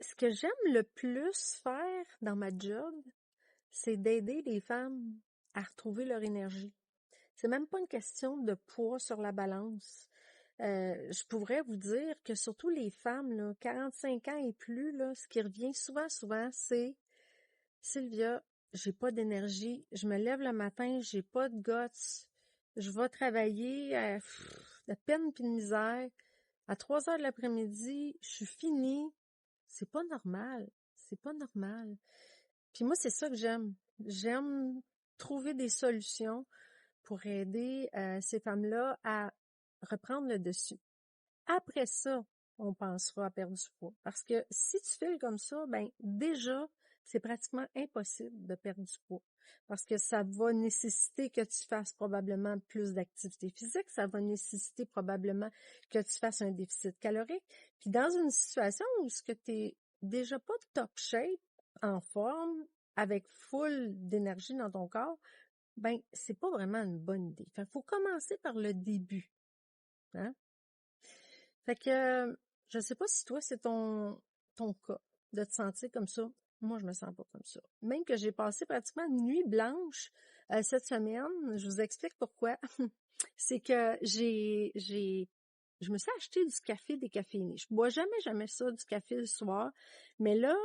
Ce que j'aime le plus faire dans ma job, c'est d'aider les femmes à retrouver leur énergie. C'est même pas une question de poids sur la balance. Je pourrais vous dire que surtout les femmes, là, 45 ans et plus, là, ce qui revient souvent, c'est Sylvia, j'ai pas d'énergie, je me lève le matin, j'ai pas de guts, je vais travailler de peine puis de misère. À 3 heures de l'après-midi, je suis finie. C'est pas normal. C'est pas normal. Puis moi, c'est ça que j'aime. J'aime trouver des solutions pour aider ces femmes-là à reprendre le dessus. Après ça, on pensera à perdre du poids. Parce que si tu fais comme ça, ben déjà, c'est pratiquement impossible de perdre du poids. Parce que ça va nécessiter que tu fasses probablement plus d'activité physique, ça va nécessiter probablement que tu fasses un déficit calorique. Puis dans une situation où tu n'es déjà pas top shape, en forme, avec full d'énergie dans ton corps, ben c'est pas vraiment une bonne idée. Fait qu'il faut commencer par le début. Hein? Fait que, je sais pas si toi, c'est ton cas de te sentir comme ça. Moi, je me sens pas comme ça. Même que j'ai passé pratiquement une nuit blanche cette semaine. Je vous explique pourquoi. C'est que je me suis acheté du café décaféiné. Je bois jamais ça, du café le soir. Mais là,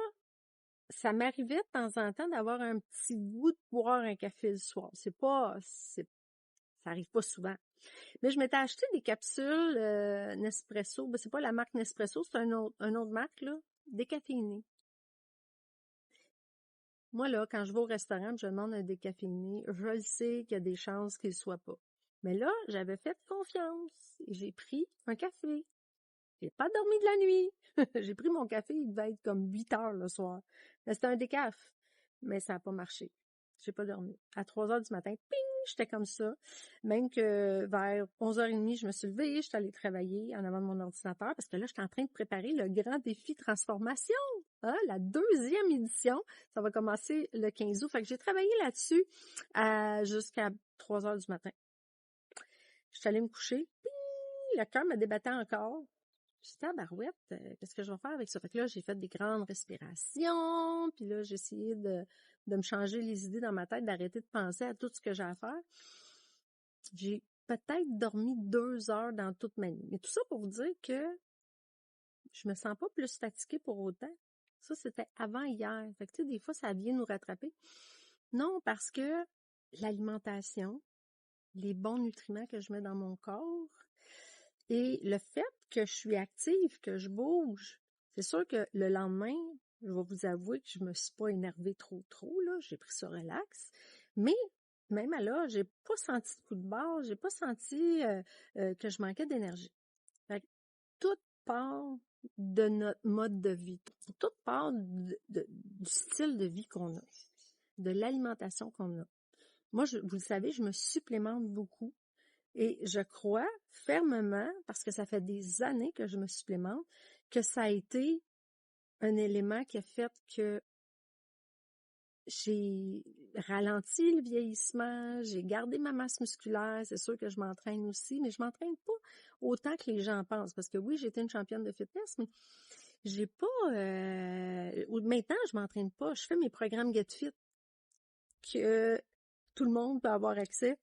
ça m'arrivait de temps en temps d'avoir un petit goût de boire un café le soir. Ça arrive pas souvent. Mais je m'étais acheté des capsules Nespresso. Ben, c'est pas la marque Nespresso, c'est un autre marque, là, décaféiné. Moi, là, quand je vais au restaurant, je demande un décaféiné, je le sais qu'il y a des chances qu'il ne soit pas. Mais là, j'avais fait confiance et j'ai pris un café. J'ai pas dormi de la nuit. J'ai pris mon café, il devait être comme 8 heures le soir. Mais c'était un décaf. Mais ça n'a pas marché. J'ai pas dormi. À 3 heures du matin, ping, j'étais comme ça. Même que vers 11h30, je me suis levée, j'étais allée travailler en avant de mon ordinateur parce que là, j'étais en train de préparer le grand défi transformation. Hein, la 2e édition. Ça va commencer le 15 août. Fait que j'ai travaillé là-dessus jusqu'à 3 heures du matin. Je suis allée me coucher. Ping, le cœur me débattait encore. Je suis dit, tabarouette, qu'est-ce que je vais faire avec ça? Fait que là, j'ai fait des grandes respirations, puis là, j'ai essayé de me changer les idées dans ma tête, d'arrêter de penser à tout ce que j'ai à faire. J'ai peut-être dormi 2 heures dans toute ma nuit. Mais tout ça pour vous dire que je me sens pas plus fatiguée pour autant. Ça, c'était avant hier. Fait que, tu sais, des fois, ça vient nous rattraper. Non, parce que l'alimentation, les bons nutriments que je mets dans mon corps, et le fait que je suis active, que je bouge, c'est sûr que le lendemain, je vais vous avouer que je me suis pas énervée trop, là. J'ai pris ça relax. Mais même à là, j'ai pas senti de coup de barre, j'ai pas senti que je manquais d'énergie. Fait que tout part de notre mode de vie. Tout part du style de vie qu'on a, de l'alimentation qu'on a. Moi, vous le savez, je me supplémente beaucoup. Et je crois fermement, parce que ça fait des années que je me supplémente, que ça a été un élément qui a fait que j'ai ralenti le vieillissement, j'ai gardé ma masse musculaire, c'est sûr que je m'entraîne aussi, mais je m'entraîne pas autant que les gens pensent, parce que oui, j'ai été une championne de fitness, mais j'ai pas... maintenant, je m'entraîne pas, je fais mes programmes Get Fit que tout le monde peut avoir accès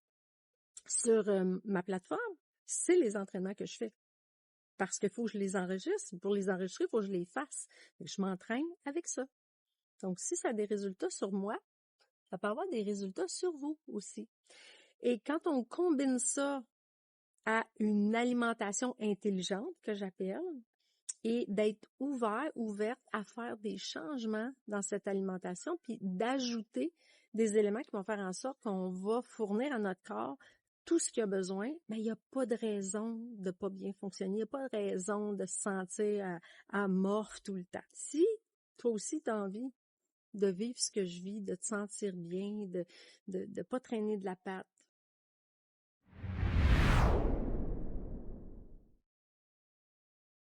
sur ma plateforme. C'est les entraînements que je fais. Parce qu'il faut que je les enregistre. Pour les enregistrer, il faut que je les fasse. Je m'entraîne avec ça. Donc, si ça a des résultats sur moi, ça peut avoir des résultats sur vous aussi. Et quand on combine ça à une alimentation intelligente, que j'appelle, et d'être ouverte à faire des changements dans cette alimentation, puis d'ajouter des éléments qui vont faire en sorte qu'on va fournir à notre corps tout ce qu'il a besoin, mais il n'y a pas de raison de pas bien fonctionner, il n'y a pas de raison de se sentir amorphe tout le temps. Si toi aussi tu as envie de vivre ce que je vis, de te sentir bien, de pas traîner de la patte,